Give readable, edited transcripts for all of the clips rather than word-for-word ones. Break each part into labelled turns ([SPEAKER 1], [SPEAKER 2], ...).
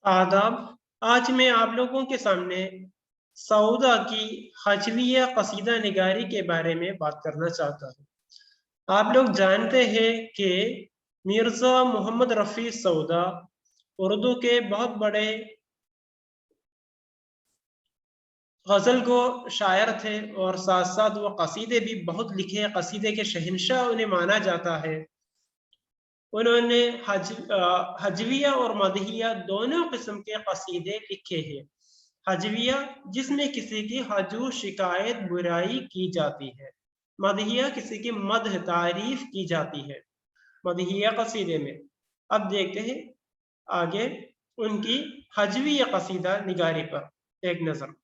[SPEAKER 1] आदाब। आज मैं आप लोगों के सामने सऊदा की हजविया कसीदा निगारी के बारे में बात करना चाहता हूँ। आप लोग जानते हैं कि मिर्ज़ा मोहम्मद रफ़ी सऊदा उर्दू के बहुत बड़े गज़ल को शायर थे और साथ साथ वो कसीदे भी बहुत लिखे। कसीदे के शहंशाह उन्हें माना जाता है। उन्होंने हजविया और मदहिया दोनों किस्म के कसीदे लिखे हैं। हजविया जिसमें किसी की हजू शिकायत बुराई की जाती है, मदहिया किसी की मदह तारीफ की जाती है मदहिया कसीदे में। अब देखते हैं आगे उनकी हजविया कसीदा निगारी पर एक नजर।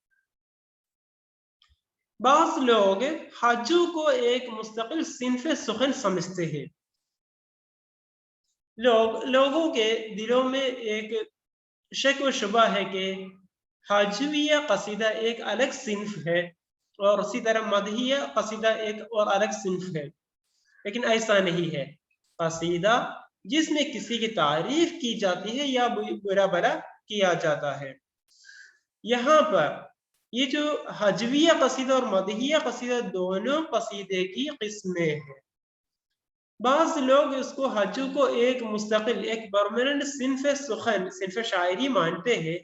[SPEAKER 1] बाज़ लोग हजू को एक मुस्तकिल सिन्फ सुखन समझते हैं। लोगों के दिलों में एक शक व शुबा है कि हाजविया कसीदा एक अलग सिन्फ है और उसी तरह मदहिया कसीदा एक और अलग सिन्फ है, लेकिन ऐसा नहीं है। कसीदा जिसमें किसी की तारीफ की जाती है या बुरा भला किया जाता है। यहाँ पर ये जो हजविया कसीदा और मदहिया कसीदा दोनों कसीदे की किस्में हैं। बाज़ लोग इसको हजू को एक मुस्तकिल एक परमानेंट सिन्फ सुखन सिन्फ शायरी मानते हैं,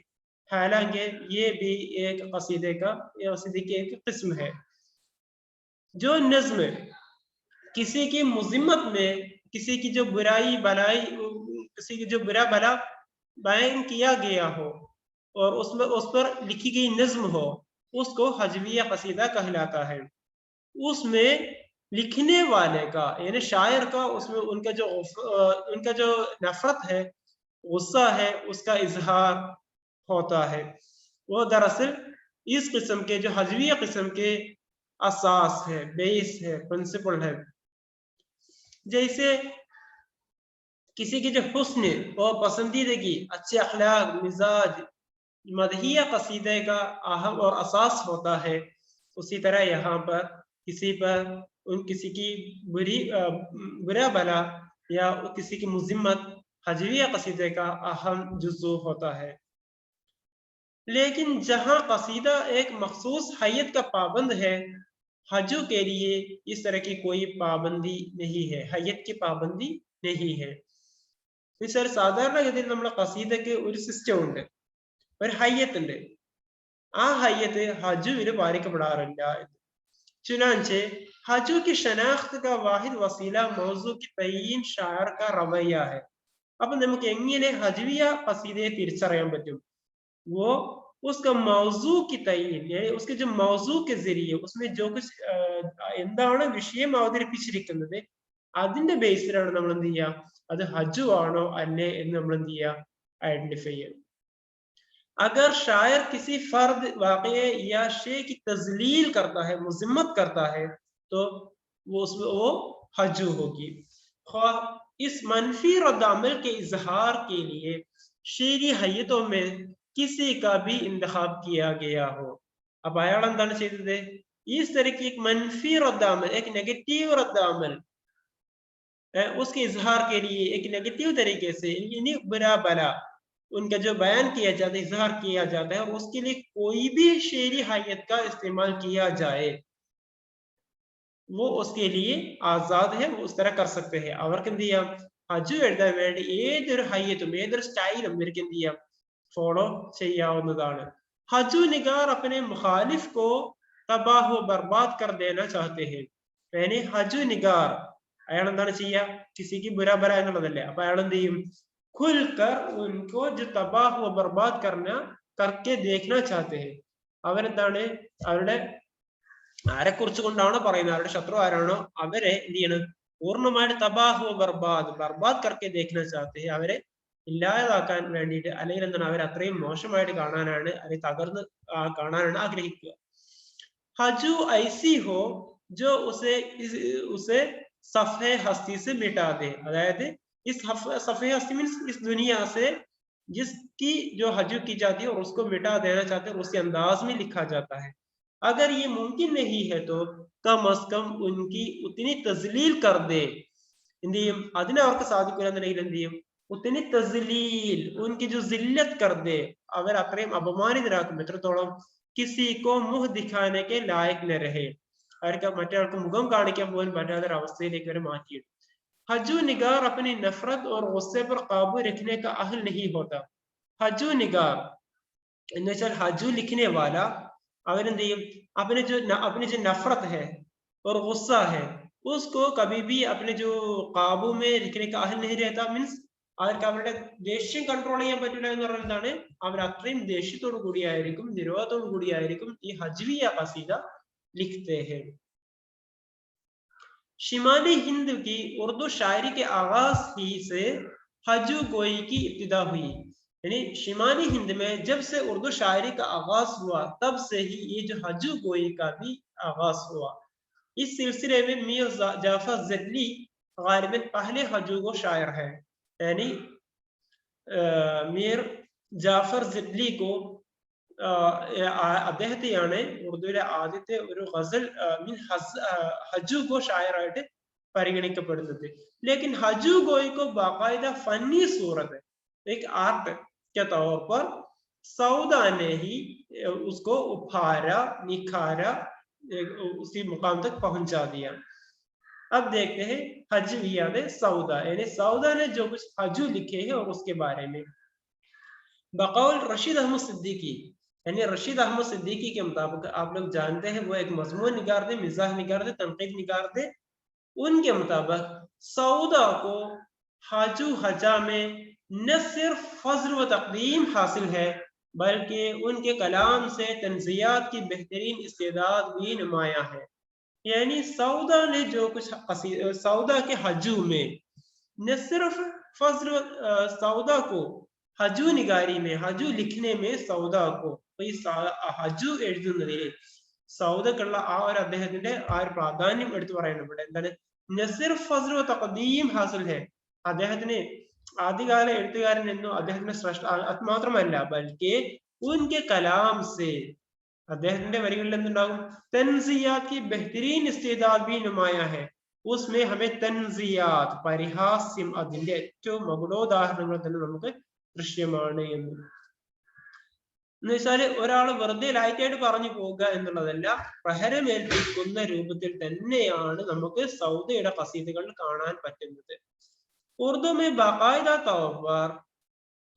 [SPEAKER 1] हालांकि ये भी एक कसीदे की एक किस्म है। जो नज्म किसी की मुज़म्मत में किसी की जो बुराई भलाई किसी की जो बुरा भला बयान किया गया हो और उसमें उस पर लिखी गई नज्म हो, उसको हजविया कसीदा कहलाता है। उसमें लिखने वाले का यानी शायर का उसमें उनका जो नफरत है, गुस्सा है, उसका इजहार होता है। वो दरअसल इस किस्म के जो हजविया किस्म के असास है, बेस है, प्रिंसिपल है। जैसे किसी की जो हुस्न और पसंदीदगी, अच्छे अखलाक, मिजाज मदहिया कसीदे का अहम और असास होता है। उसी तरह यहाँ पर किसी की बुरा भला या किसी की मुज़म्मत हजविया कसीदे का अहम जुज़ू होता है। लेकिन जहाँ कसीदा एक मखसूस हैयत का पाबंद है, हजू के लिए इस तरह की कोई पाबंदी नहीं है, हैयत की पाबंदी नहीं है। സാധാരണഗതിയിൽ നമ്മുടെ കസീദയ്ക്ക് ഒരു സിസ്റ്റം ഉണ്ട്, ഒരു ഹയ്യത്ത് ഉണ്ട്. ആ ഹയ്യത്ത് ഹജുവിൽ പാലിക്കപ്പെടാറില്ല. चुनांचे हजू की शनाख्त का वाहिद वसीला मौजू की तयीन शायर का रवैया है. അപ്പൊ നമുക്ക് എങ്ങനെ ഹജ്വിയ കസീദയെ തിരിച്ചറിയാൻ പറ്റും? वो उसका मौजू की तयीन यानी उसके जो मौजू के जरिए उसमें जो कुछ എന്താണ് വിഷയം അവതരിപ്പിച്ചിരിക്കുന്നത് അതിന്റെ ബേസിലാണ് നമ്മൾ എന്ത് ചെയ്യുക, അത് ഹജ്ജു ആണോ അല്ലേ എന്ന് നമ്മൾ എന്ത് ചെയ്യുക, ഐഡന്റിഫൈ ചെയ്യുക. अगर शायर किसी फर्द वाक़े या शे की तज़लील करता है, मुज़म्मत करता है, तो वो हजू होगी। इस मनफी रद्द-अमल के इजहार के लिए शेरी हय्यतों में किसी का भी इंतखाब किया गया हो. अब अयाൾ എന്താണ് ചെയ്തത്? इस तरह की एक मनफी रद्द-अमल, एक नेगेटिव रद्द-अमल उसके इजहार के लिए एक नेगेटिव तरीके से यानी बुरा भला उनका जो बयान किया जाता है, इजहार किया जाता है, और उसके लिए कोई भी शेरी हैयत का इस्तेमाल किया जाए, वो उसके लिए आजाद है, वो उस तरह कर सकते हैं. അവർക്ക് എന്ത് ചെയ്യാം, ഹജ്ജു എഴുതാൻ വേണ്ടി ഏതൊരു ഹയ്യത്തും ഏതൊരു സ്റ്റൈലും ഇവർക്ക് എന്ത് ചെയ്യാം, ഫോളോ ചെയ്യാവുന്നതാണ്. हजू निगार अपने मुखालिफ को तबाह व बर्बाद कर देना चाहते हैं. यानी हजू निगार അയാൾ എന്താണ് ചെയ്യുക, കിസിക്ക് ബുരാ ഭല എന്നുള്ളതല്ലേ, അപ്പൊ അയാൾ എന്ത് ചെയ്യും, खुलकर उनको जो तबाह व बर्बाद करके देखना चाहते हैं. അവരെന്താണ് അവരുടെ ആരെ കുറിച്ച് കൊണ്ടാണോ പറയുന്നത്, അവരുടെ ശത്രു ആരാണോ അവരെ എന്ത് ചെയ്യണം, പൂർണ്ണമായിട്ട് തബാഹ് ബർബാദ് കർക്കെ ദേഖ്ന ചാഹത്തെ ഹെ, അവരെ ഇല്ലാതാക്കാൻ വേണ്ടിയിട്ട്, അല്ലെങ്കിൽ എന്താണ് അവരെ അത്രയും മോശമായിട്ട് കാണാനാണ്, അല്ലെങ്കിൽ തകർന്ന് കാണാനാണ് ആഗ്രഹിക്കുക. ഹജു ഐസി ഹോ जो उसे सफ़े हस्ती से मिटा दे, अदायद इस सफ़े हस्ती मीन्स इस दुनिया से जिसकी जो हजू की जाती है और उसको मिटा देना चाहते हैं, उसी अंदाज में लिखा जाता है. अगर ये मुमकिन नहीं है तो कम अज कम उनकी उतनी तजलील कर दे. എന്ത് ചെയ്യും, അതിന് അവർക്ക് സാധിക്കില്ല എന്നുണ്ടെങ്കിൽ എന്ത് ചെയ്യും, उतनी तजलील, उनकी जो जिल्लत कर दे, അവർ അത്രയും അപമാനിതരാക്കും. എത്രത്തോളം? किसी को मुंह दिखाने के लायक न रहे, അവർക്ക് മറ്റൊരാൾക്ക് മുഖം കാണിക്കാൻ പോലും പറ്റാത്ത ഒരു അവസ്ഥയിലേക്ക് വരെ മാറ്റിയിടും. हजू निगार अपनी नफरत और गुस्से पर काबू रखने का अहल नहीं होता. हजू निगार എന്ന് വെച്ചാൽ ഹജു लिखने वाला അവരെന്ത് ചെയ്യും? अपने जो नफरत है और गुस्सा है उसको कभी भी अपने जो काबू में रखने का अहल नहीं रहता. मीन्स അവർക്ക് അവരുടെ ദേഷ്യം കൺട്രോൾ ചെയ്യാൻ പറ്റില്ല എന്ന് പറഞ്ഞാൽ എന്താണ്? അവർ അത്രയും ദേഷ്യത്തോടു കൂടിയായിരിക്കും, നിരോധത്തോടു കൂടിയായിരിക്കും ഈ ഹജ്വിയ ഖസീദ लिखते हैं. शिमाली हिंद की उर्दू शायरी के आगाज ही से हजू गोई की इब्तिदा हुई. यानी शिमाली हिंद में जब से उर्दू शायरी का आगाज हुआ तब से ही ये जो हजू गोई का भी आगाज हुआ. इस सिलसिले में मीर जाफर ज़िदली गालिबन पहले हजू गो शायर है. यानी मीर जाफर ज़िदली को അദ്ദേഹത്തെയാണ് ഉറുദുവിലെ ആദ്യത്തെ ഒരു ഗസൽ ഹജു ഗോ ഷായറായിട്ട് പരിഗണിക്കപ്പെടുന്നത്. लेकिन हजू गोई को बाकायदा फनी सूरत है, एक आर्ट के तौर पर सऊदा ने ही उसको उभारा, निखारा, उसी मुकाम तक पहुंचा दिया. अब देखते हैं हजविया में सऊदा, यानी सऊदा ने जो कुछ हजू लिखे हैं और उसके बारे में. बकौल रशीद अहमद सिद्दीकी, यानी रशीद अहमद सिद्दीकी के मुताबिक, आप लोग जानते हैं वो एक मजमून निगार थे, मिजाज निगार थे, तनकीद निगार थे. उनके मुताबिक सऊदा को हाजू हजा में न सिर्फ फजल व तकदीम हासिल है बल्कि उनके कलाम से तंज़ियात की बेहतरीन इस्तेदाद भी नुमाया है. यानी सऊदा ने जो कुछ सऊदा के हजू में न सिर्फ फजल, सऊदा को ഹജു നിഗാരി में, ഹജു ലിഖ്നെ में സൗദ को, ഈ ഹജു എഴുതുന്നതിന് സൗദക്കുള്ള ആ ഒരു അദ്ദേഹത്തിന്റെ ആ ഒരു പ്രാധാന്യം എടുത്തു പറയുന്നത് ഇവിടെ എന്താണ്? നസിർഫ് ഫസ്ൽ തഖദീം ഹാസിൽ ഹെ, അദ്ദേഹത്തിന് ആദ്യകാല എഴുത്തുകാരൻ എന്നോ അദ്ദേഹത്തിന്റെ ശ്രേഷ്ഠ അത് മാത്രമല്ല, ബൽക്കി ഉൻകെ കലാം സെ, അദ്ദേഹത്തിന്റെ വരികളിൽ എന്തുണ്ടാകും? തൻസിയാത്ത് की बेहतरीन इस्तेदाद भी नुमाया है. उसमें हमें तंजियात, പരിഹാസ്യം, അതിന്റെ ഏറ്റവും മകുടോദാഹരണങ്ങൾ തന്നെ നമുക്ക് ദൃശ്യമാണ് എന്ന്. എന്നുവെച്ചാല് ഒരാൾ വെറുതെ ലൈറ്റായിട്ട് പറഞ്ഞു പോകുക എന്നുള്ളതല്ല, പ്രഹരമേൽപ്പിക്കുന്ന രൂപത്തിൽ തന്നെയാണ് നമുക്ക് സൗദയുടെ ഖസീദകൾ കാണാൻ പറ്റുന്നത്. उर्दू में बाकायदा तौर पर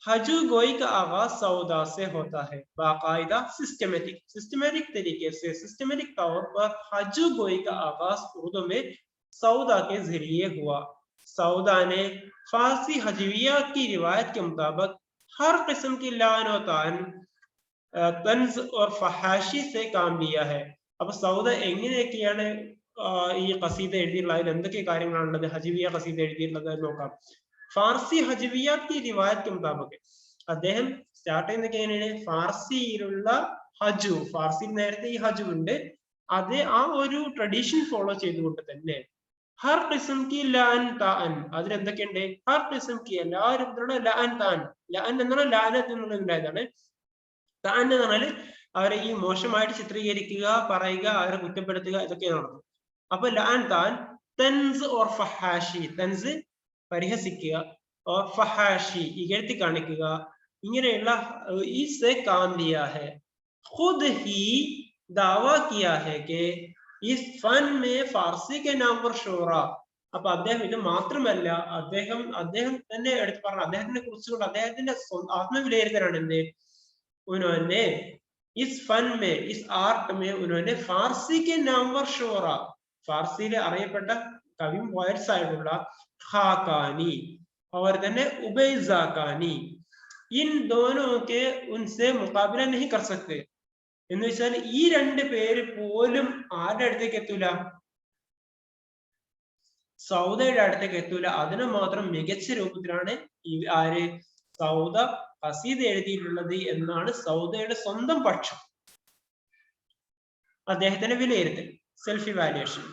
[SPEAKER 1] हजू गोई का आगाज सौदा से होता है. बाकायदा सिस्टमेटिक तरीके से, सिस्टमेटिक तौर पर हजू गोई का आगाज उर्दू में सौदा के जरिए हुआ. सौदा ने फारसी हजविया की रिवायत के मुताबिक हर किस्म की लान और तंज और फहाशी से काम लिया है. अब सौदा എങ്ങനെയൊക്കെയാണ് ഈ ഖസീദ എഴുതിയിട്ടുള്ള, അതിൽ എന്തൊക്കെ കാര്യങ്ങളാണുള്ളത് ഹജവിയ ഖസീദ എഴുതിയിട്ടുള്ളത് നോക്കാം. ഫാർസി ഹജവിയാത്ത് की रिवायत के मुताबिक അദ്ദേഹം സ്റ്റാർട്ട് ചെയ്യുന്നതൊക്കെ എങ്ങനെയാണ്? ഫാർസിയിലുള്ള ഹജു, ഫാർസിയിൽ നേരത്തെ ഈ ഹജു ഉണ്ട്, അത് ആ ഒരു ട്രഡീഷൻ ഫോളോ ചെയ്തുകൊണ്ട് തന്നെ ഹർ ഖിസ്ം की लान तान, അതിൽ എന്തൊക്കെയുണ്ട്? ഹർ ഖിസ്ം की, എല്ലാവരും ലാൻ താൻ, ലാൻ എന്നുള്ള ലാനത്ത് എന്നുള്ളതാണ്. താൻ എന്ന് പറഞ്ഞാല് അവരെ ഈ മോശമായിട്ട് ചിത്രീകരിക്കുക, പറയുക, അവരെ കുറ്റപ്പെടുത്തുക, ഇതൊക്കെ നടന്നു. അപ്പൊ ലാൻ താൻ, തൻസ് ഓർ ഫഹാഷി, തൻസ് പരിഹസിക്കുക, ഓർ ഫഹാഷി ഇകഴ്ത്തി കാണിക്കുക, ഇങ്ങനെയുള്ള ഇസ്സെ കാം ലിയാ ഹെ. ഖുദ് ഹി ദാവാ കിയാ ഹെ കെ ഇസ് ഫൻ മേ ഫാർസി കെ നാം പർ ഷോറ. അപ്പൊ അദ്ദേഹം ഇത് മാത്രമല്ല, അദ്ദേഹം തന്നെ എടുത്തു പറഞ്ഞു, അദ്ദേഹത്തിനെ കുറിച്ചുകൊണ്ട് അദ്ദേഹത്തിന്റെ ആത്മവിലയിരുത്തലാണ് എന്ത്? उन्होंने इस फन में, इस आर्ट में उन्होंने फारसी के नामवर शोरा, फारसीले അറിയപ്പെട്ട കവിയും പോയറ്റ്സ് ആയിട്ടുള്ള ഖാകാനി और തന്നെ ഉബൈസാകാനി, इन दोनों के उनसे मुकाबला नहीं कर सकते. എന്ന് വെച്ചാൽ ഈ രണ്ട് പേര് പോലും ആരുടെ അടുത്തേക്ക് എത്തൂല? സൗദയുടെ അടുത്തേക്ക് എത്തൂല. അതിനെ മാത്രം മികച്ച രൂപത്തിലാണ് ഈ ആര് സൗദ ഖസീദ എഴുതിയിട്ടുള്ളത് എന്നാണ് സൗദയുടെ സ്വന്തം പക്ഷം. അദ്ദേഹത്തിന്റെ വിലയിരുത്തൽ, സെൽഫ് ഇവാലുവേഷൻ.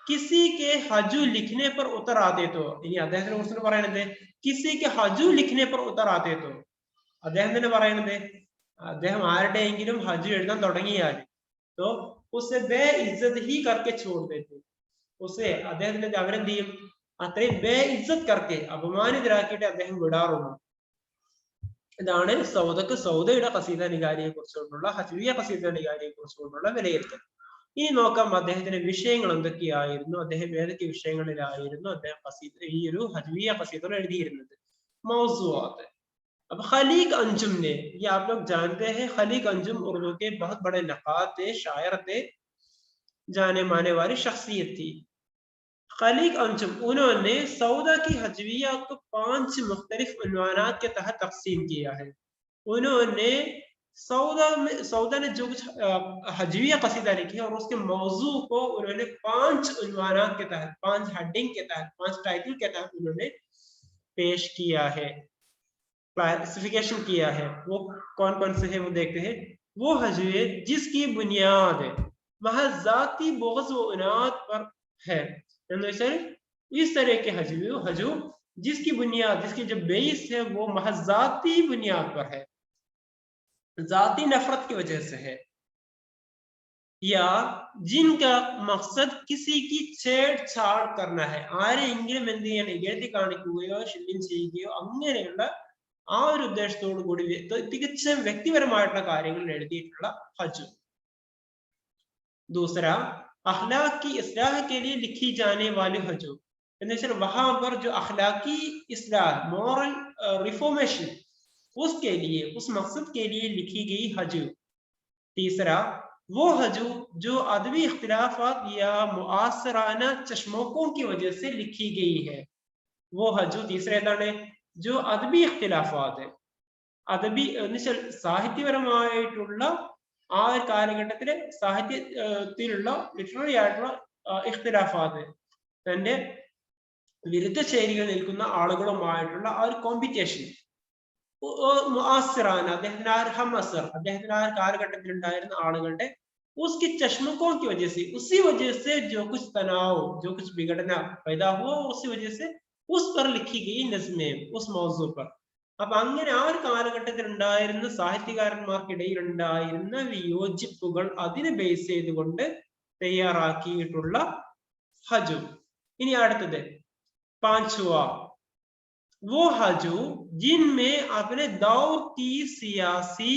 [SPEAKER 1] കിസി കെ ഹജു ലിഖ്നെ പർ ഉത്തർ ആതേ തോ, ഇനി അദ്ദേഹത്തിനെ കുറിച്ച് പറയുന്നത് കിസി കെ ഹജു ലിഖ്നെ പർ ഉത്തർ ആതേ തോ, അദ്ദേഹം തന്നെ പറയുന്നത് അദ്ദേഹം ആരുടെയെങ്കിലും ഹജു എഴുതാൻ തുടങ്ങിയാൽ തോ ഉസെ ബേ ഇസ്സത്ത് ഹി കർക്കെ ഛോഡ് ദേത്തെ, ഉസെ അദ്ദേഹത്തിന്റെ അവരെന്ത് ചെയ്യും? അത്രയും ബേ ഇസ്സത്ത് കർക്കെ അപമാനിതരാക്കിയിട്ട് അദ്ദേഹം വിടാറുള്ളൂ. ഇതാണ് സൗദയുടെ ഖസീദ നിഗാരിയെ കുറിച്ചുകൊണ്ടുള്ള ഹജ്വിയ ഖസീദ നിഗാരിയെ കുറിച്ചുകൊണ്ടുള്ള വിലയിരുത്തൽ. ഇനി നോക്കാം അദ്ദേഹത്തിന്റെ വിഷയങ്ങൾ എന്തൊക്കെയായിരുന്നു, അദ്ദേഹം ഏതൊക്കെ വിഷയങ്ങളിലായിരുന്നു അദ്ദേഹം ഈ ഒരു ഹജ്വിയ ഖസീദ എഴുതിയിരുന്നത്. മൗസുആത്ത്. अब खलीक अंजुम ने, ये आप लोग जानते हैं, खलीक अंजुम उर्दू के बहुत बड़े नक़ाद थे, शायर थे, जाने माने वाली शख्सियत थी. खलीक अंजुम, उन्होंने सौदा की हजविया को 5 मुख्तलिफ उन्वानात के तहत तकसीम किया है. उन्होंने सौदा ने जो कुछ हजविया कसीदा लिखी है और उसके मौजू को उन्होंने 5 उन्वानात के तहत, 5 हेडिंग के तहत, 5 टाइटल के तहत उन्होंने पेश किया है, क्लासिफिकेशन किया है. वो कौन कौन से है वो देखते हैं. वो हजवे जिसकी बुनियाद महज जाती बोगस व उनाद पर है. इस तरह के हजू जिसकी बुनियाद, जिसकी जो बेस है वो महज जाती बुनियाद पर है, जाती नफरत की वजह से है, या जिनका मकसद किसी की छेड़छाड़ करना है. ആരെങ്കിലും എന്ത് ചെയ്യണം, ഇകഴ്ത്തി കാണിക്കുകയോ ശല്യം ചെയ്യുകയോ അങ്ങനെയുള്ള ആ ഒരു ഉദ്ദേശത്തോടു കൂടി തികച്ചും വ്യക്തിപരമായിട്ടുള്ള കാര്യങ്ങൾ എഴുതിയിട്ടുള്ള ഹജ്ജ്. दूसरा अखलाक की इस्लाह के लिए लिखी जाने वाली हजू, वहां पर जो अखलाकी इस्लाह, मॉरल रिफॉर्मेशन, उसके लिए, उस मकसद के लिए लिखी गई हजू. तीसरा वो हजू जो अदबी इख्तिलाफात या मुआसराना चश्मोकों की वजह से लिखी गई है. वो हजू तीसरे दाने जो अदबी इख्तिलाफात है, അദബി സാഹിത്യപരമായിട്ടുള്ള ആ ഒരു കാലഘട്ടത്തിലെ സാഹിത്യത്തിലുള്ള ലിറ്റററി ആയിട്ടുള്ള ഇഖ്തിലാഫാത്ത്, തന്റെ വിരുദ്ധ ശൈലികൾ നിൽക്കുന്ന ആളുകളുമായിട്ടുള്ള ആ ഒരു കോമ്പറ്റീഷൻ, മുആസിറാന, അദ്ദേഹത്തിന് ആ ഒരു ഹമസർ, അദ്ദേഹത്തിന് ആ ഒരു കാലഘട്ടത്തിൽ ഉണ്ടായിരുന്ന ആളുകളുടെ उसकी चश्मकों की वजह से, उसी वजह से जो कुछ तनाव, जो कुछ बिगड़ना पैदा हुआ, उसी वजह से उस पर लिखी गई नज़्में, उस मौजू पर. അപ്പൊ അങ്ങനെ ആ ഒരു കാലഘട്ടത്തിൽ ഉണ്ടായിരുന്ന സാഹിത്യകാരന്മാർക്കിടയിൽ ഉണ്ടായിരുന്ന വിയോജിപ്പുകൾ അതിനെ ബേസ് ചെയ്തുകൊണ്ട് തയ്യാറാക്കിയിട്ടുള്ള ഹജു. ഇനി അടുത്തത് പാഞ്ചുവാ, वो हजू जिनमें अपने दौर की सियासी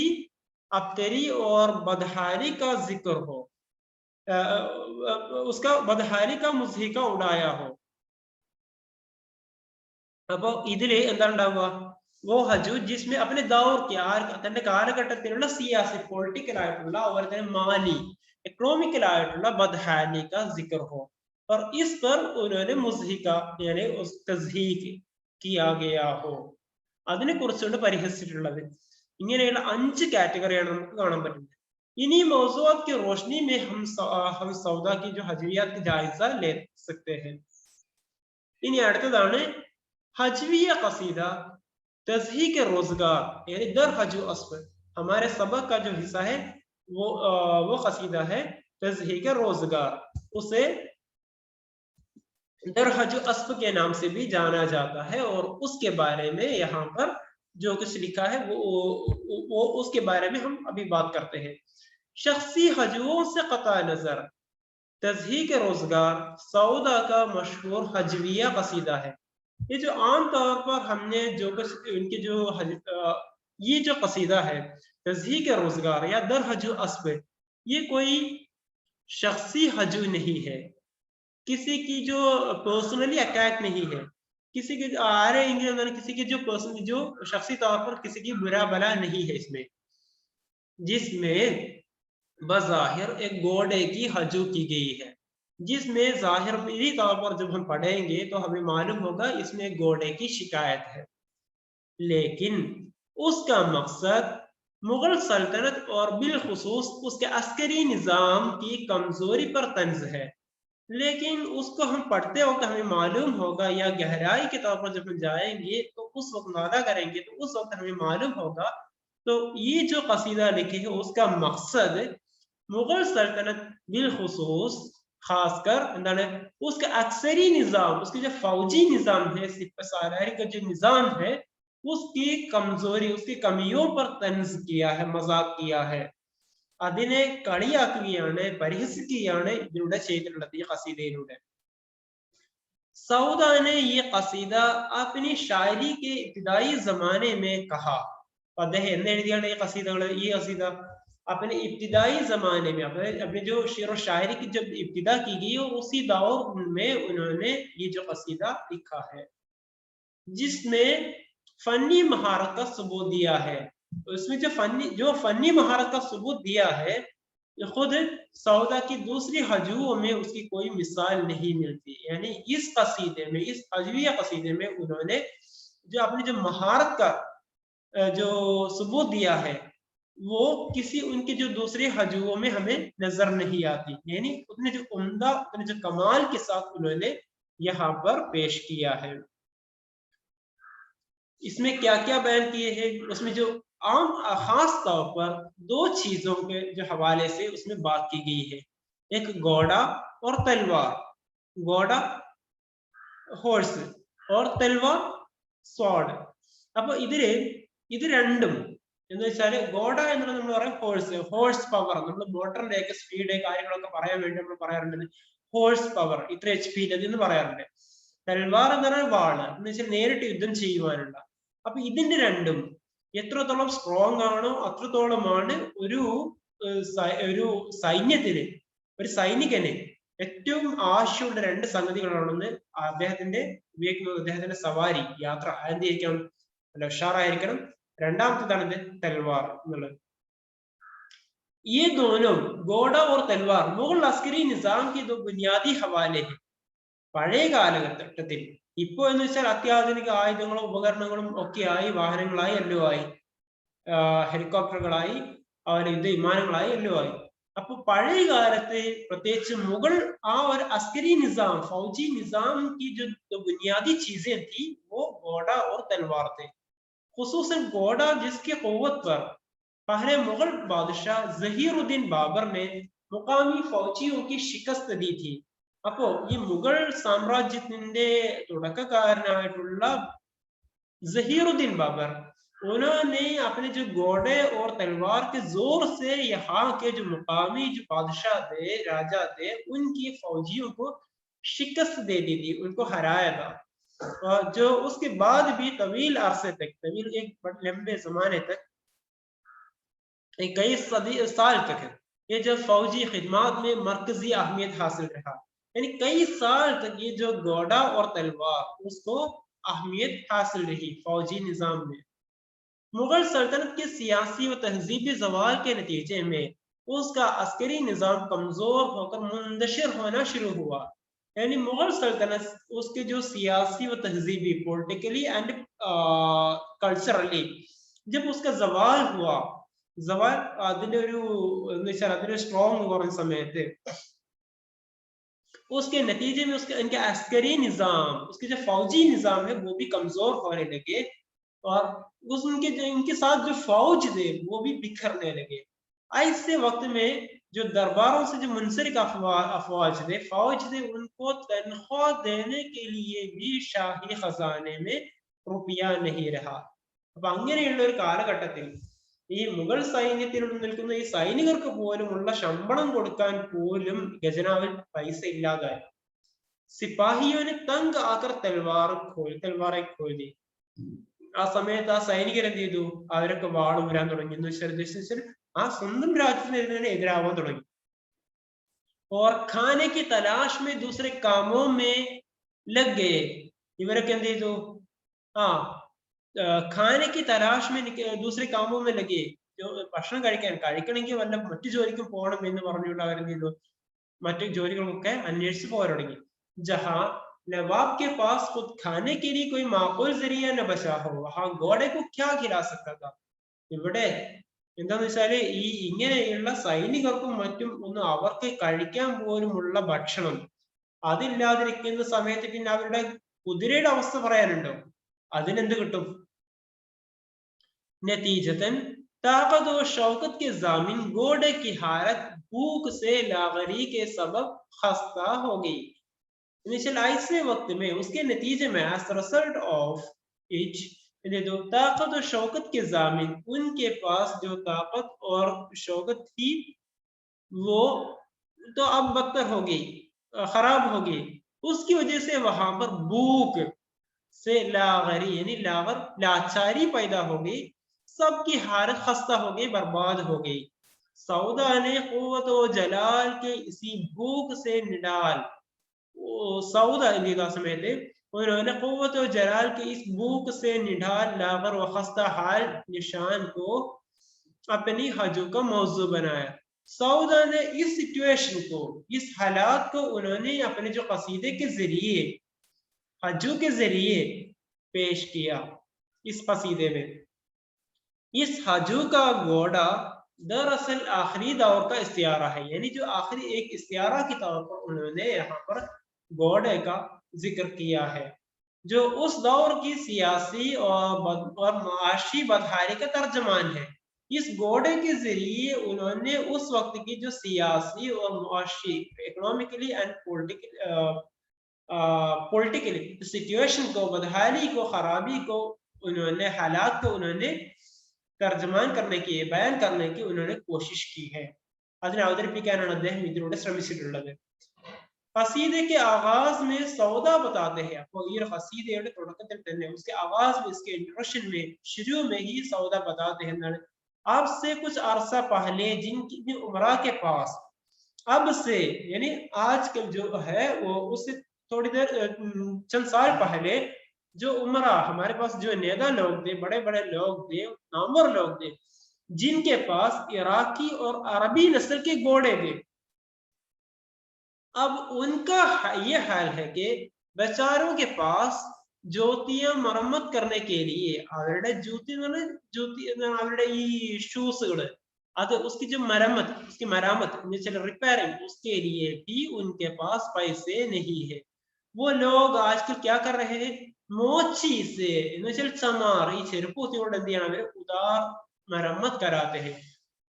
[SPEAKER 1] अबतरी और बदहाली का जिक्र हो, उसका बदहाली का मुज़हिका उड़ाया हो. അപ്പൊ ഇതില് എന്താണ് ഉണ്ടാവുക, वो हजू जिसमें अपने दौर के തന്റെ കാലഘട്ടത്തിലുള്ള സിയാസി, പൊളിറ്റിക്കൽ ആയിട്ടുള്ള, അതുപോലെ തന്നെ മാലി, എക്കണോമിക്കൽ ആയിട്ടുള്ള ബദ്ഹാലി का जिक्र हो और इस पर उन्होंने मुज़हिका यानी तज़हीक किया गया हो, അതിനെ കുറിച്ചുകൊണ്ട് പരിഹസിച്ചിട്ടുള്ളത്. ഇങ്ങനെയുള്ള 5 കാറ്റഗറിയാണ് നമുക്ക് കാണാൻ പറ്റുന്നത്. इन्हीं मौज़ूआत की रोशनी में हम सौदा की जो हजवियात की जायजा ले सकते हैं. इनी അടുത്തതാണ് हजविया कसीदा तज़हीक रोजगार, यानी दर हजू अस्ब. हमारे सबक का जो हिस्सा है वो कसीदा है तज़हीक रोजगार. उसे दर हजू अस्ब के नाम से भी जाना जाता है और उसके बारे में यहाँ पर जो कुछ लिखा है वो उसके बारे में हम अभी बात करते हैं. शख्सी हजुओं से कता नजर तज़हीक रोजगार सौदा का मशहूर हजविया कसीदा है. ये जो आम तौर पर हमने जो कुछ इनके जो ये जो कसीदा है तज़हीक रोजगार या दर हजू अस्ब, ये कोई शख्सी हजू नहीं है, किसी की जो पर्सनली अटैक नहीं है, किसी के किसी की जो पर्सनली जो शख्सी तौर पर किसी की बुरा भला नहीं है इसमें, जिसमें बज़ाहिर एक घोड़े की हजू की गई है, जिसमें ज़ाहिरी तौर पर जब हम पढ़ेंगे तो हमें मालूम होगा इसमें घोड़े की शिकायत है, लेकिन उसका मकसद मुगल सल्तनत और बिलखुसूस उसके अस्करी निज़ाम की कमजोरी पर तंज है. लेकिन उसको हम पढ़ते वक्त हमें मालूम होगा, या गहराई के तौर पर जब हम जाएंगे तो उस वक्त नादा करेंगे तो उस वक्त हमें मालूम होगा. तो ये जो कसीदा लिखे है उसका मकसद मुगल सल्तनत बिलखुसूस खासकर उसका अक्सरी निज़ाम, उसके जो फौजी निज़ाम है, सिपहसालारी का जो निज़ाम है, उसकी कमजोरी, उसकी कमियों पर तंज किया है, मजाक किया है, അതിനെ കളിയാക്കുകയാണ്, പരിഹസിക്കുകയാണ് ഇതിലൂടെ ചെയ്തിട്ടുള്ളത് ഈ ഖസീദയിലൂടെ. سعودہ نے یہ قصیدہ اپنی شاعری کے ابتدائی زمانے میں کہا. അദ്ദേഹം എന്ന് എഴുതിയാണ് ഈ قصیدہ اپنے ابتدائی زمانے میں اپنے جو شعر و شاعری کی جب ابتدا کی گئی اور اسی دور میں انہوں نے یہ جو قصیدہ لکھا ہے جس میں فنی مہارت کا ثبوت دیا ہے. اس میں جو فنی مہارت کا ثبوت دیا ہے خود سعودہ کی دوسری ہجوؤں میں اس کی کوئی مثال نہیں ملتی. یعنی اس قصیدے میں اس ہجویہ قصیدے میں انہوں نے جو اپنی جو مہارت کا جو ثبوت دیا ہے وہ کسی ان کی جو دوسری ہجوؤں میں ہمیں نظر نہیں آتی. یعنی اتنے جو عمدہ اتنے جو کمال کے ساتھ انہوں نے یہاں پر پیش کیا ہے. اس میں کیا کیا بیان کیے ہیں؟ اس میں جو عام خاص طور پر دو چیزوں کے جو حوالے سے اس میں بات کی گئی ہے. ایک گھوڑا اور تلوار. گھوڑا ഹോഴ്സ് اور തൽവാർ സ്വാഡ്. അപ്പൊ ഇത് രണ്ടും എന്ന് വെച്ചാൽ ഗോഡ എന്നുള്ളത് നമ്മൾ പറയാം ഹോഴ്സ് പവർ. നമ്മൾ മോട്ടറിന്റെ ഒക്കെ സ്പീഡ് കാര്യങ്ങളൊക്കെ പറയാൻ വേണ്ടി നമ്മൾ പറയാറുണ്ട് ഹോഴ്സ് പവർ ഇത്ര HP എന്ന് പറയാറുണ്ട്. തൽവാർ എന്ന് പറഞ്ഞാൽ വാള് എന്ന് വെച്ചാൽ നേരിട്ട് യുദ്ധം ചെയ്യുവാനുള്ള. അപ്പൊ ഇതിന്റെ രണ്ടും എത്രത്തോളം സ്ട്രോങ് ആണോ അത്രത്തോളമാണ് ഒരു സൈന്യത്തിന് ഒരു സൈനികന് ഏറ്റവും ആവശ്യമുള്ള രണ്ട് സംഗതികളാണെന്ന് അദ്ദേഹത്തിന്റെ ഉപയോഗിക്കുന്നത്. അദ്ദേഹത്തിന്റെ സവാരി യാത്ര എന്തായിരിക്കണം? നല്ല ഉഷാറായിരിക്കണം. രണ്ടാമത്തേതാണ് തൽവാർ എന്നുള്ളത്. ये दोनों घोड़ा और तलवार मुगल अस्करी निजाम के दो बुनियादी हवाले हैं. പഴയ കാലഘട്ടത്തിൽ ഇപ്പോ എന്ന് വെച്ചാൽ അത്യാധുനിക ആയുധങ്ങളും ഉപകരണങ്ങളും ഒക്കെ ആയി, വാഹനങ്ങളായി എല്ലാം ആയി, ഹെലികോപ്റ്ററുകളായി, യുദ്ധ വിമാനങ്ങളായി എല്ലാം ആയി. അപ്പൊ പഴയ കാലത്ത് പ്രത്യേകിച്ച് മുഗൾ ആ ഒരു അസ്കരി നിസാം फौजी निजाम की जो बुनियादी चीजें थी वो घोड़ा और तलवार थे. खुसूसन घोड़ा जिसकी क़ुव्वत पर पहले मुगल बादशाह जहीरुद्दीन बाबर ने मुकामी फौजियों की शिकस्त दी थी. അപ്പോ ഈ മുഗൾ സാമ്രാജ്യത്തിന്റെ തുടക്കക്കാരനായിട്ടുള്ള जहीरुद्दीन बाबर उन्होंने अपने जो घोड़े और तलवार के जोर से यहाँ के जो मुकामी जो बादशाह थे, राजा थे, उनकी फौजियों को शिकस्त दे दी थी, उनको हराया था. जो उसके बाद भी तवील अरसे तक, तवील एक लंबे जमाने तक, कई साल तक ये जो फौजी खिदमत में मरकजी अहमियत हासिल रहा. यानी कई साल तक ये जो घोड़ा और तलवार उसको अहमियत हासिल रही फौजी निजाम में. मुगल सल्तनत के सियासी व तहजीबी जवाल के नतीजे में उसका अस्करी निजाम कमजोर होकर मुंतशिर होना शुरू हुआ. यानी मुगल सल्तनत उसके जो सियासी व तहजीबी पॉलिटिकली एंड कल्चरली जब उसका जवाल हुआ, जवाल അതിന്റെ ഒരു സ്ട്രോങ് കുറഞ്ഞ സമയത്ത് उसके नतीजे में उसके इनके अस्करी निजाम, उसके जो फौजी निजाम है वो भी कमजोर होने लगे और इनके साथ जो फौज थे वो भी बिखरने लगे. ऐसे वक्त में जो दरबारों से जो मुंसलिक फौज थे उनको तनख्वाह देने के लिए भी शाही खजाने में रुपया नहीं रहा. അപ്പൊ അങ്ങനെയുള്ള ഒരു കാലഘട്ടത്തിൽ ഈ മുഗൾ സൈന്യത്തിൽ നിൽക്കുന്ന ഈ സൈനികർക്ക് പോലുമുള്ള ശമ്പളം കൊടുക്കാൻ പോലും ഖജനാവിൽ പൈസ ഇല്ലാതായി. സിപ്പാഹിയോനെ തങ് ആകർ തൽവാറെ ഖോലി. ആ സമയത്ത് ആ സൈനികർ എന്ത് ചെയ്തു? അവരൊക്കെ വാളും വരാൻ തുടങ്ങി. എന്ന് വെച്ചാൽ ആ സ്വന്തം രാജ്യത്തിന് എതിരാവാൻ തുടങ്ങി. और खाने की तलाश में दूसरे कामों में लग गए. ഇവരൊക്കെ എന്ത് ചെയ്തു? खाने की तलाश में दूसरे कामों में लगे. ഭക്ഷണം കഴിക്കണമെങ്കിൽ വല്ല മറ്റു ജോലിക്കും പോകണം എന്ന് പറഞ്ഞുകൊണ്ട് അവരെന്ത് ചെയ്തു? മറ്റു ജോലികളൊക്കെ അന്വേഷിച്ച് പോകാൻ തുടങ്ങി. ജഹാ नवाब के पास खुद खाने के लिए कोई माकूल जरिया न बचा हो वहां घोड़े को क्या खिला सकता था. ഇവിടെ എന്താന്ന് വെച്ചാല് ഈ ഇങ്ങനെയുള്ള സൈനികർക്കും മറ്റും ഒന്നും അവർക്ക് കഴിക്കാൻ പോലുമുള്ള ഭക്ഷണം അതില്ലാതിരിക്കുന്ന സമയത്ത് പിന്നെ അവരുടെ കുതിരയുടെ അവസ്ഥ പറയാനുണ്ടോ? അതിനെന്ത് കിട്ടും? नतीजतन ताकत और शौकत के जामिन घोड़े की हालत भूख से लागरी के सबब खस्ता हो गई. ऐसे वक्त में उसके नतीजे में as a result of it जो ताकत और शौकत के जामिन उनके पास जो ताकत और शौकत थी वो तो अब बदतर हो गई, खराब हो गई. اس کی وجہ سے وہاں پر بھوک سے لاغری یعنی لاچاری پیدا ہو گئی، سب کی حالت خستہ ہو گئی، برباد ہو گئی۔ سودا نے قوت و جلال کے اسی بھوک سے نڈال، سودا انہی سمیت انہوں نے قوت و جلال کے اس بھوک سے نڈال لاغر و خستہ حال نشان کو اپنی حجو کا موضوع بنایا۔ سودا نے اس سچویشن کو، اس حالات کو انہوں نے اپنے جو قصیدے کے ذریعے، حجو کے ذریعے پیش کیا اس قصیدے میں۔ اس حجو کا گھوڑا دراصل آخری دور کا استعارہ ہے، یعنی جو آخری ایک استعارہ کے طور پر انہوں نے یہاں پر گھوڑے کا ذکر کیا ہے، جو اس دور کی سیاسی اور معاشی بدحالی کا ترجمان ہے۔ اس گھوڑے کے ذریعے انہوں نے اس وقت کی جو سیاسی اور معاشی، اکنامکلی اینڈ پولیٹیکلی سچویشن کو، بدحالی کو، خرابی کو، انہوں نے حالات کو انہوں نے ترجمان کرنے کی، بیان کرنے کی انہوں نے کوشش کی ہے۔ അതിനെ അവതരിപ്പിക്കാനാണ് അദ്ദേഹം ഇതിലൂടെ ശ്രമിച്ചിട്ടുള്ളത്. قصیدے کے آغاز میں سودا بتاتے ہیں، یہ قصیدے തുടക്കത്തിൽ തന്നെ اس کے آغاز میں، اس کے انٹروڈکشن میں، شروع میں ہی سودا بتاتے ہیں اب سے کچھ عرصہ پہلے جن کی عمرہ کے پاس، اب سے یعنی آج کل جو ہے وہ اس سے تھوڑی دیر چند سال پہلے جو عمرہ ہمارے پاس جو نیدا لوگ تھے، بڑے بڑے لوگ تھے، نامور لوگ تھے، جن کے پاس عراقی اور عربی نسل کے گھوڑے تھے، اب ان کا یہ حال ہے کہ بیچاروں کے پاس جوتیاں مرمت کرنے کے لیے ഈ ഷൂസുകള് അത് اس کی جو مرمت، اس کی مرامت ریپیئرنگ، اس کے لیے بھی ان کے پاس پیسے نہیں ہے۔ وہ لوگ آج کل کیا کر رہے ہیں، موچی سے چمار ഈ ചെരുപ്പ് കുത്തിയോണ്ട് എന്ത് ചെയ്യണം അവര് ഉദാർ مرمت کراتے ہیں،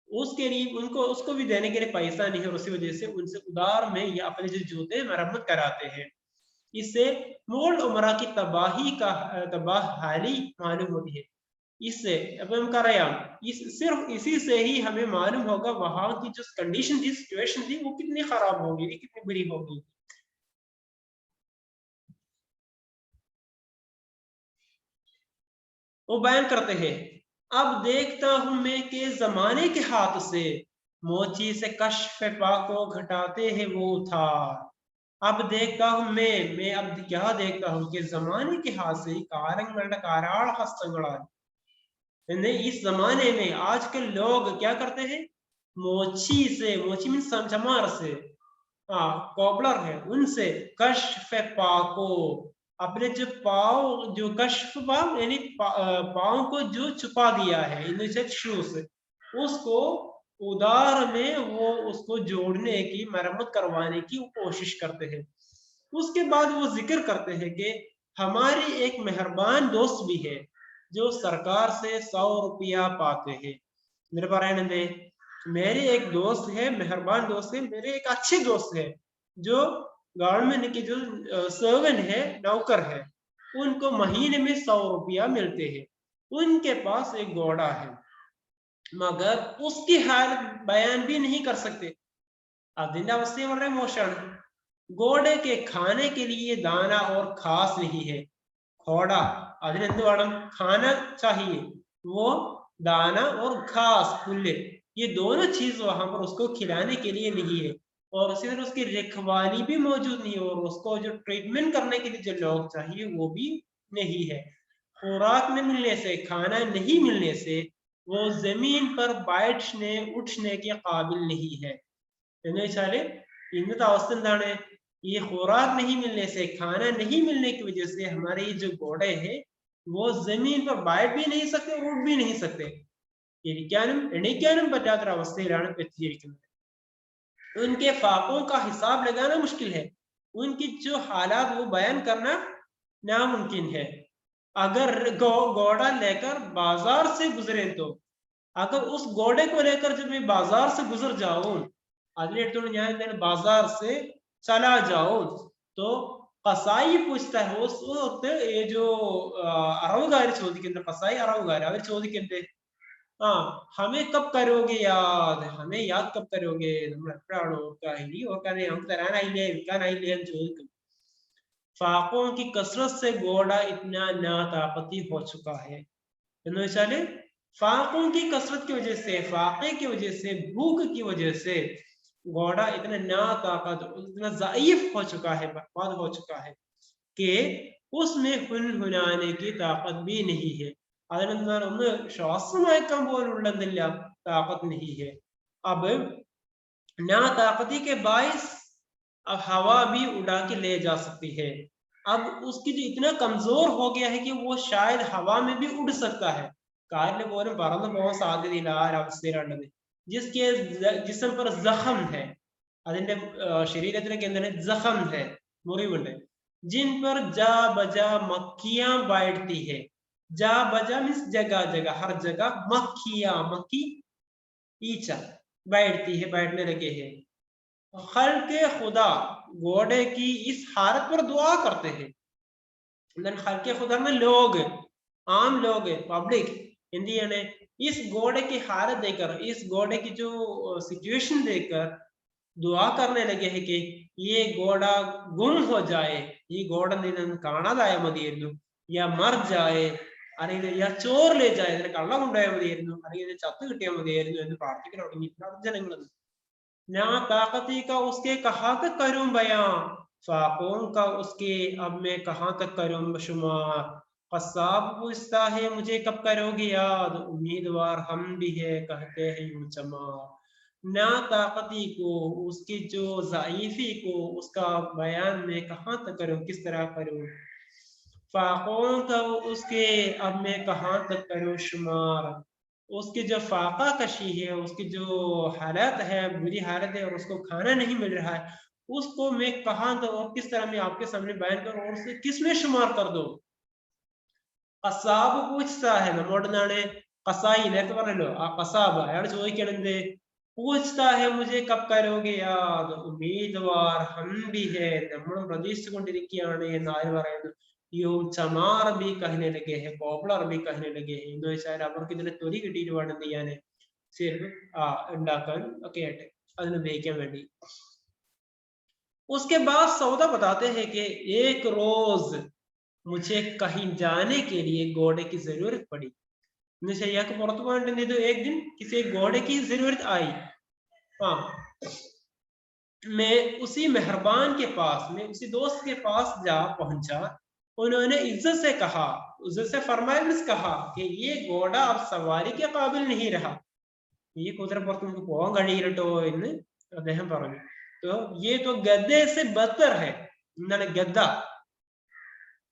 [SPEAKER 1] اس کے لیے ان کو اس کو بھی دینے کے لیے پیسہ نہیں ہے، اور اسی وجہ سے ان سے ادار میں یہ اپنے جو جوتے مرمت کراتے ہیں۔ اس سے مول عمرہ کی تباہ حالی معلوم ہوتی ہے۔ اس سے اب ہم کر رہے ہیں صرف اسی سے ہی ہمیں معلوم ہوگا وہاں کی جو کنڈیشن تھی، سچویشن تھی، وہ کتنی خراب ہوگی، کتنی بری ہوگی۔ وہ بیان کرتے ہیں، اب دیکھتا ہوں میں کہ زمانے کے ہاتھ سے موچی سے کشف پا کو گھٹاتے ہیں وہ تھا۔ اب دیکھتا ہوں میں اب کیا دیکھتا ہوں کہ زمانے کے ہاتھ سے കാലങ്ങളുടെ ഹസ്തങ്ങളാൽ اس زمانے میں آج کل لوگ کیا کرتے ہیں، موچی سے، موچی مینس چمار سے، کوبلر ہے، ان سے کشف پا کو، اپنے جو پاؤں، جو کشف پاؤں یعنی پاؤں کو جو چھپا دیا ہے، شوز، اس کو ادار میں وہ اس کو جوڑنے کی، مرمت کروانے کی کوشش کرتے ہیں۔ اس کے بعد وہ ذکر کرتے ہیں کہ ہماری ایک مہربان دوست بھی ہے جو سرکار سے 100 روپیہ پاتے ہیں۔ میرے پارے میرے ایک دوست ہے، مہربان دوست ہے، میرے ایک اچھے دوست ہے جو گورنمنٹ کی جو سرون ہے، نوکر ہے، ان کو مہینے میں 100 روپیہ ملتے ہیں، ان کے پاس ایک گھوڑا ہے، مگر اس کی حالت بیان بھی نہیں کر سکتے۔ അതിന്റെ അവസ്ഥയും വളരെ മോശമാണ്۔ گھوڑے کے کھانے کے لیے دانا اور گھاس نہیں ہے، گھوڑا അതിനെന്ത് വേണം، کھانا چاہیے، وہ دانا اور گھاس، پلے، یہ دونوں چیز وہاں پر اس کو کھلانے کے لیے نہیں ہے، اور اسی طرح اس کی رکھوالی بھی موجود نہیں ہے، اور اس کو جو ٹریٹمنٹ کرنے کے لیے جو لوگ چاہیے وہ بھی نہیں ہے۔ خوراک نہ ملنے سے، کھانا نہیں ملنے سے وہ زمین پر بیٹھنے اٹھنے کے قابل نہیں ہے۔ എന്ന് വെച്ചാല് ഇന്നത്തെ അവസ്ഥ എന്താണ്، یہ خوراک نہیں ملنے سے، کھانا نہیں ملنے کی وجہ سے ہمارے یہ جو گھوڑے ہیں وہ زمین پر بیٹھ بھی نہیں سکتے، اٹھ بھی نہیں سکتے، ഇരിക്കാനും എണീക്കാനും പറ്റാത്തൊരവസ്ഥയിലാണ് എത്തിയിരിക്കുന്നത്۔ ان کے فاقوں کا حساب لگانا مشکل ہے، ان کی جو حالات وہ بیان کرنا ناممکن ہے۔ اگر گھوڑا لے کر بازار سے گزرے تو، اگر اس گھوڑے کو لے کر جب میں بازار سے گزر جاؤں، بازار سے چلا جاؤں، تو قصائی پوچھتا ہے، اس وقت یہ جو അറവുകാർ ചോദിക്കുന്ന قصائی അറവുകാർ അവർ ചോദിക്കുന്നത്، ہمیں کب کرو گے یاد، ہمیں یاد کب کرو گے، നമ്മൾ എപ്പോഴാണ് ഓർക്കുക، ഇനി ഓർക്കാനേ നമുക്ക് തരാനായില്ലേ، വിൽക്കാനായില്ലേ എന്ന് ചോദിക്കും۔ फाकों की कसरत से घोड़ा इतना नाताकती हो चुका है എന്ന് വെച്ചാല് फाकों की कसरत की वजह से, फाके की वजह से, भूख की वजह से घोड़ा इतना नाताकत, इतना ज़ईफ हो चुका है, बर्बाद हो चुका है कि उसमें हुनहुनाने की ताकत भी नहीं है. അതിനെന്താണ് ഒന്ന് ശ്വാസം അയക്കാൻ പോലുള്ള എന്തില്ല, താക്കത്ത് नहीं है. अब ना ताकती के बाइस अब हवा भी उड़ा के ले जा सकती है. अब उसकी जो इतना कमजोर हो गया है कि वो शायद हवा में भी उड़ सकता है. കാറിന് പോലും പറന്നു പോകാൻ സാധ്യതയില്ല ആ ഒരു അവസ്ഥയിലുള്ളത്. जिसके जिस्म पर जख्म है, അതിന്റെ ശരീരത്തിലേക്ക് എന്താണ് जख्म है, മുറിവുണ്ട്. जिन पर जा बजा मक्खियां बैठती है. जा बजा मीन्स जगह जगह, हर जगह मक्खियां, मक्खी ईचा बैठती है, बैठने लगे हैं. खल्के खुदा घोड़े की इस हालत पर दुआ करते हैं. खल्के खुदा में लोग, आम लोग, पब्लिक എന്ത് ചെയ്യണേ, इस घोड़े की हालत देखकर, इस घोड़े की जो सिचुएशन देखकर दुआ करने लगे हैं कि ये घोड़ा गुम हो जाए, ഈ ഘോട കാണാതായ മതിയായിരുന്നു, या मर जाए, അല്ലെങ്കിൽ या चोर ले जाए, ഇതിനെ കള്ളം കൊണ്ടുപോയാൽ മതിയായിരുന്നു, അല്ലെങ്കിൽ ഇത് ചത്തു കിട്ടിയാൽ മതിയായിരുന്നു എന്ന് പ്രാർത്ഥിക്കാൻ തുടങ്ങി ജനങ്ങൾ. ना ताकती का उसके कहाँ तक करूं बयां, फाकों का उसके अब मैं कहाँ तक करूं शुमार. कसाब पूछता है मुझे कब करोगे याद, उम्मीदवार हम भी है कहते हैं यूं चमार. ना ताकती को, उसकी जो ज़ईफी को, उसका बयान में कहाँ तक करूं, किस तरह करूं. फाकों का उसके अब मैं कहाँ तक करूं शुमार, उसकी जो फाका कशी है, उसकी जो हालत है, बुरी हालत है, और उसको खाना नहीं मिल रहा है, उसको मैं कहाँ तो और किस तरह मैं आपके सामने बयान करूं, और उसे किस में शुमार कर दूं. കസാബ് പൂച്ച്താ ഹെ, നമ്മോട് എന്താണ് കസായി, നേരത്തെ പറഞ്ഞല്ലോ ആ കസാബ്, അയാൾ ചോദിക്കണം എന്ത്, പൂച്ച്താ ഹെ മുझे कब करोगे याद, ഉമ്മീദ്വാർ ഹം ഭി ഹെ, നമ്മളും പ്രതീക്ഷിച്ചുകൊണ്ടിരിക്കുകയാണ് എന്ന് ആര് പറയുന്നു. യൂം ചമാർ ഭി കഹ്നെ ലഗെ ഹെ, പോപ്പുലർ ഭി കഹ്നെ ലഗെ ഹെ എന്ന് വെച്ചാൽ അവർക്ക് ഇതിനെ തൊലി കിട്ടിയിട്ട് വേണം എന്ത് ചെയ്യാൻ, ശരി ഉണ്ടാക്കാൻ ഒക്കെ ആയിട്ട്, അതിന് ഉപയോഗിക്കാൻ വേണ്ടി. उसके बाद सौदा बताते हैं कि एक रोज मुझे कहीं जाने के लिए घोड़े की जरूरत पड़ी. एक दिन किसी घोड़े की जरूरत आई. हाँ, मैं उसी मेहरबान के पास, मैं उसी दोस्त के पास जा पहुंचा. उन्होंने इज्जत से कहा, इज्जत से फरमाया, कहा कि ये घोड़ा अब सवारी के काबिल नहीं रहा, ये कुതിര പുറത്ത് നമുക്ക് പോകാൻ കഴിയില്ലട്ടോ എന്ന് അദ്ദേഹം പറഞ്ഞു. तो ये तो गद्दे से बदतर है. എന്താണ് ഗദ്ദ,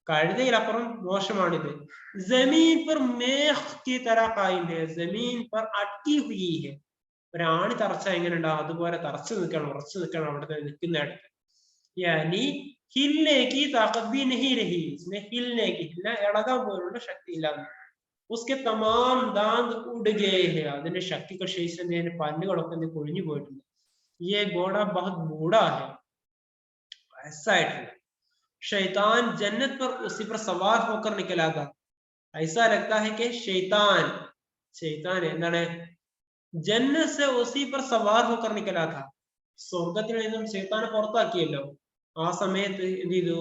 [SPEAKER 1] കഴുതയിലപ്പുറം മോശമാണിത്. जमीन पर मेख की तरह कायम है, जमीन पर अटकी हुई है. ഒരാണി തറച്ച എങ്ങനെ ഉണ്ടാവും, അതുപോലെ തറച്ചു നിൽക്കണം, ഉറച്ചു നിൽക്കണം അവിടെ നിൽക്കുന്നിടത്ത്. यानी हिलने की ताकत भी नहीं रही, इसमें हिलने की, ഇളകാൻ പോലുള്ള ശക്തി ഇല്ല. उसके तमाम दांत उड़ गए हैं, അതിന്റെ ശക്തിക്ക് ശേഷം പല്ലുകളൊക്കെ കൊഴിഞ്ഞു പോയിട്ടുണ്ട്. ये घोड़ा बहुत बूढ़ा है, ऐसा है. शैतान जन्नत पर उसी पर सवार होकर निकला था. ऐसा लगता है कि शैतान എന്താണ് जन्नत से उसी पर सवार होकर निकला था. സ്വർഗത്തിൽ നിന്നും ശൈത്താനെ പുറത്താക്കിയല്ലോ, ആ സമയത്ത് എന്ത് ചെയ്തു,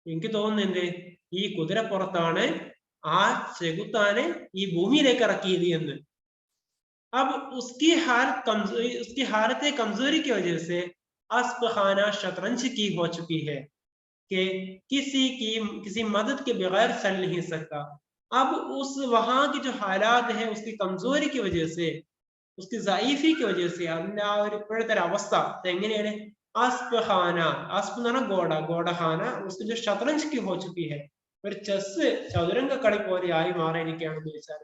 [SPEAKER 1] എനിക്ക് തോന്നുന്നുണ്ട് ഈ കുതിരപ്പുറത്താണ് ആ ചെകുത്താനെ ഈ ഭൂമിയിലേക്ക് ഇറക്കിയത് എന്ന്. अब उसकी हालत कमजोरी की वजह से अस्प खाना शतरंज की हो चुकी है कि किसी मदद के बगैर चल नहीं सकता. अब उस वहां की जो हालात है, उसकी कमजोरी की वजह से, उसकी ज़ईफी की वजह से അതിന്റെ ആ ഒരു ഇപ്പോഴത്തെ ഒരു അവസ്ഥ എങ്ങനെയാണ്, अस्प खाना, अस्प എന്ന് പറഞ്ഞാൽ घोड़ा खाना, उसकी जो शतरंज की हो चुकी है, ഒരു ചെസ് ചതുരംഗ കളി പോലെ ആയി മാറിയിരിക്കുകയാണെന്ന് വെച്ചാൽ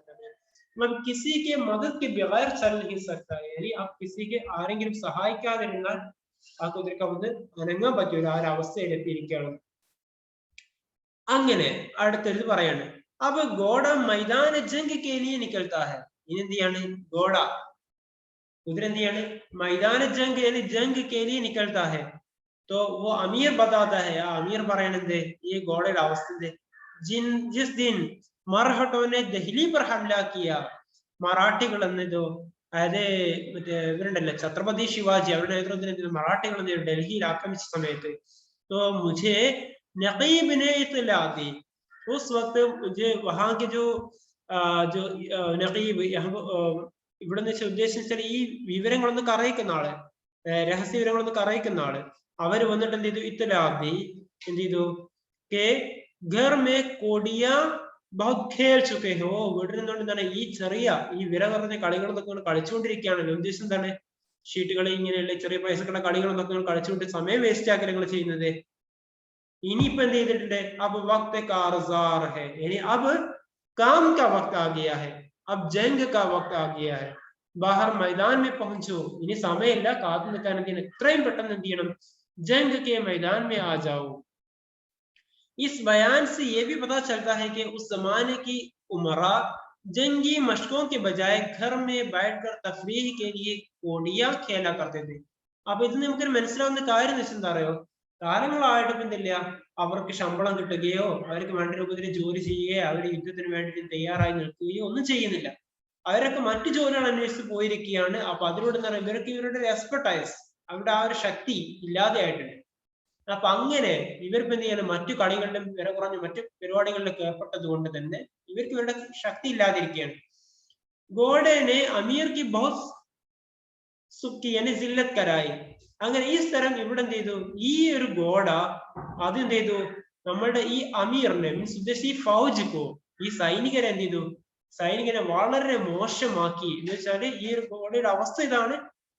[SPEAKER 1] मतलब किसी के मदद के बगैर चल नहीं सकता. यानी आप किसी के ആരെങ്കിലും സഹായിക്കാതിരുന്നാൽ ആ കുതിരക്ക് വന്ന് അനങ്ങാൻ പറ്റൂല, ആ ഒരു അവസ്ഥയിലെത്തിയിരിക്കുകയാണ്. അങ്ങനെ അടുത്തത് പറയാണ്, अब घोड़ा मैदान जंग के लिए निकलता है. ഇനി എന്ത് ചെയ്യാണ്, कुதிര എന്ത് ചെയ്യാണ്, मैदान जंग यानी जंग के लिए निकलता है. तो वो अमीर बताता है, अमीर പറയണത് ഈ घोड़യുടെ അവസ്ഥ, जिस दिन മർഹട്ടോं ने ദഹ്ലി पर हमला किया, മറാഠികൾ എന്നതോ, അതായത് മറ്റേ ഇവരുണ്ടല്ലോ ഛത്രപതി ശിവാജി, അവരുടെ നേതൃത്വത്തിൽ മറാഠികൾ ഡൽഹിയിൽ ആക്രമിച്ച സമയത്ത്, तो मुझे नकीब ने इत्तला दी। उस वक्त जो वहां के जो നഖീബ് ഇവിടെ നിന്ന് ഉദ്ദേശിച്ചാൽ ഈ വിവരങ്ങളൊന്നും അറിയിക്കുന്ന ആള്, രഹസ്യ വിവരങ്ങളൊന്നും അറിയിക്കുന്ന ആള്, അവര് വന്നിട്ട് എന്ത് ചെയ്തു, ഇത്തലാബി എന്ത് ചെയ്തു, കെ ഘർ മേ കോടിയ ബഹുത് ഖേൽ ചുക്കെ ഹോ, വീട്ടിൽ നിന്നുകൊണ്ട് എന്താണ് ഈ ചെറിയ ഈ വില കുറഞ്ഞ കളികളൊക്കെ കളിച്ചുകൊണ്ടിരിക്കുകയാണല്ലോ. ഉദ്ദേശം എന്താണ്, ഷീട്ടുകൾ ഇങ്ങനെയുള്ള ചെറിയ പൈസക്കുള്ള കളികളൊക്കെ കളിച്ചുകൊണ്ട് സമയം വേസ്റ്റ് ആക്കി നിങ്ങൾ ചെയ്യുന്നത്. ഇനിയിപ്പോ എന്ത് ചെയ്തിട്ടുണ്ട്, അബ് വക്ത് കാർസാർ ഹെ, ഇനി അബ് काम का वक्त आ गया है, अब जंग का वक्त आ गया है, बाहर मैदान में पहुंचो, इन्हें സമയമില്ല കാത്തു നിൽക്കാൻ, എത്രയും പെട്ടെന്ന് എന്ത് ചെയ്യണം, जंग के मैदान में आ जाओ. इस बयान से ये भी पता चलता है कि उस जमाने की उमरा जंगी मशकों के बजाय घर में बैठकर तफरीह के लिए कोडियां खेला करते थे. അപ്പൊ ഇത് നമുക്ക് മനസ്സിലാവുന്ന കാര്യം എന്താ അറിയോ, കാലങ്ങളായിട്ട് എന്തില്ല, അവർക്ക് ശമ്പളം കിട്ടുകയോ അവർക്ക് വേണ്ട രൂപത്തിൽ ജോലി ചെയ്യുകയോ അവർ യുദ്ധത്തിന് വേണ്ടി തയ്യാറായി നിൽക്കുകയോ ഒന്നും ചെയ്യുന്നില്ല. അവരൊക്കെ മറ്റു ജോലികൾ അന്വേഷിച്ച് പോയിരിക്കുകയാണ്. അപ്പൊ അതിലൂടെ എന്താ പറയുക, ഇവർക്ക് ഇവരുടെ എക്സ്പെർട്ടൈസ്, അവരുടെ ആ ഒരു ശക്തി ഇല്ലാതെ ആയിട്ടുണ്ട്. അപ്പൊ അങ്ങനെ ഇവർക്ക് എന്ത് ചെയ്യണം, മറ്റു കളികളിലും വില കുറഞ്ഞ മറ്റു പരിപാടികളിലൊക്കെ ഏർപ്പെട്ടത് കൊണ്ട് തന്നെ ഇവർക്ക് ഇവരുടെ ശക്തി ഇല്ലാതിരിക്കുകയാണ്. ഗോഡനെ അമീർ കി ബഹുത് സുഖി യാനി സില്ലത്ത് കരായി. അങ്ങനെ ഈ സ്ഥലം ഇവിടെ എന്ത് ചെയ്തു, ഈ ഒരു ഗോഡ അത് എന്ത് ചെയ്തു, നമ്മളുടെ ഈ അമീറിനെ മീൻസ് ഉദ്ദേശിച്ച് ഈ ഫൗജിക്കോ, ഈ സൈനികരെ എന്ത് ചെയ്തു, സൈനികനെ വളരെ മോശമാക്കി. എന്ന് വെച്ചാല് ഈ ഒരു ഗോഡയുടെ അവസ്ഥ ഇതാണ്,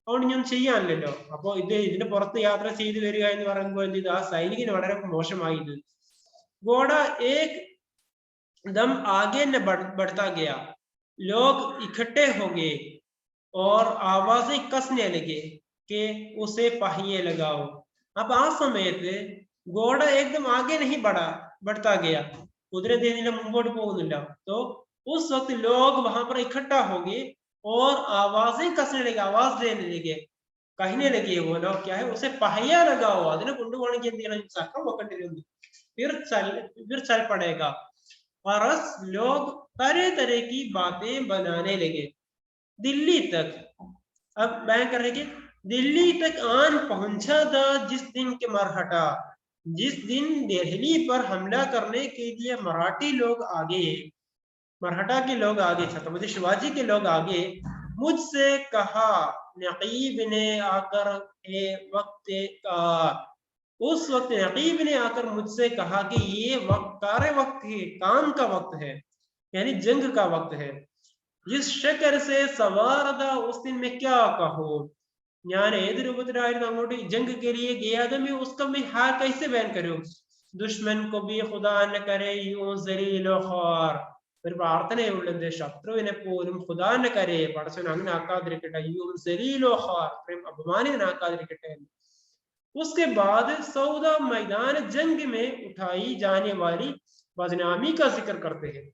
[SPEAKER 1] അതുകൊണ്ട് ഞാൻ ചെയ്യാനില്ലല്ലോ. അപ്പൊ ഇതിന്റെ പുറത്ത് യാത്ര ചെയ്തു വരിക എന്ന് പറയുമ്പോൾ എന്ത് ചെയ്തു, ആ സൈനികന് വളരെ മോശമായി. ഇത് ഗോഡ ഏക് ദം ആകെ ന ബഡ്താ ഗയാ, ലോഗ് ഇക്കട്ടെ ഹോ ഗए और आवाजें कसने लगे कि उसे पहिए लगाओ. അപ്പൊ ആ സമയത്ത് ഗോഡ ഏകദം ആകെ നഹി बढ़ता गया, കുതിര മുമ്പോട്ട് പോകുന്നില്ല. तो उस वक्त लोग वहां पर इकट्ठा हो गए और आवाजें कसने लगे, आवाज देने लगे, कहने लगे वो लोग क्या है, उसे पहिया लगाओ, അതിനെ കൊണ്ടുപോകണമെങ്കിൽ എന്ത് ചെയ്യണം, ചക്രം വെക്കേണ്ടി വരും, फिर चल पड़ेगा. फरस लोग तरह तरह की बातें बनाने लगे. दिल्ली तक, अब बयान कर रहे कि दिल्ली तक आन पहुंचा था जिस दिन के मरहटा, जिस दिन दिल्ली पर हमला करने के लिए मराठी लोग आगे, मरहटा के लोग आगे, छत्रपति शिवाजी के लोग आगे, मुझसे कहा नकीब ने आकर वक्त का, उस वक्त नकीब ने आकर मुझसे कहा कि ये वक्त कार्य वक्त है, काम का वक्त है, यानी जंग का वक्त है. जिस शक्कर से सवार था उस दिन में क्या कहो, ഞാൻ ഏത് രൂപത്തിലായിരുന്നു അങ്ങോട്ട് ജംഗ് के लिए गया था, मैं उसका मैं हाल कैसे बयान करूं. दुश्मन को भी खुदा न करे यूं जलील ख्वार, ഒരു പ്രാർത്ഥനയുള്ളത്, ശത്രുവിനെ പോലും ഖുദാ ന കരേ, പടച്ചവൻ അങ്ങനെ ആക്കാതിരിക്കട്ടെ, യൂം സലീലോ ഖാർ, അപമാനിതനാക്കാതിരിക്കട്ടെ. उसके बाद सौदा मैदान जंग में उठाई जाने वाली बदनामी का जिक्र करते हैं.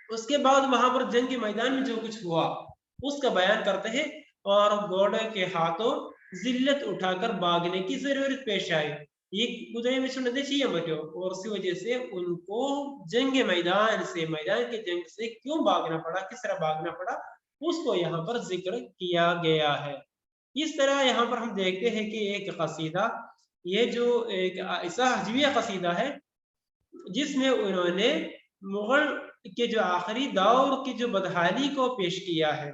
[SPEAKER 1] उसके बाद वहां पर जंग के मैदान में जो कुछ हुआ उसका बयान करते हैं, और घोड़े के हाथों जिल्लत उठाकर भागने की जरूरत पेश आई. ये कुതിരയെ വെച്ചുകൊണ്ട് എന്ത് ചെയ്യാൻ പറ്റുമോ, और उसी वजह से उनको जंग मैदान से, मैदान के जंग से क्यों भागना पड़ा, किस तरह भागना पड़ा, उसको यहाँ पर जिक्र किया गया है. इस तरह यहाँ पर हम देखते हैं कि एक कसीदा, ये जो एक ऐसा हजविया कसीदा है जिसमें उन्होंने मुगल के जो आखिरी दौर की जो बदहाली को पेश किया है.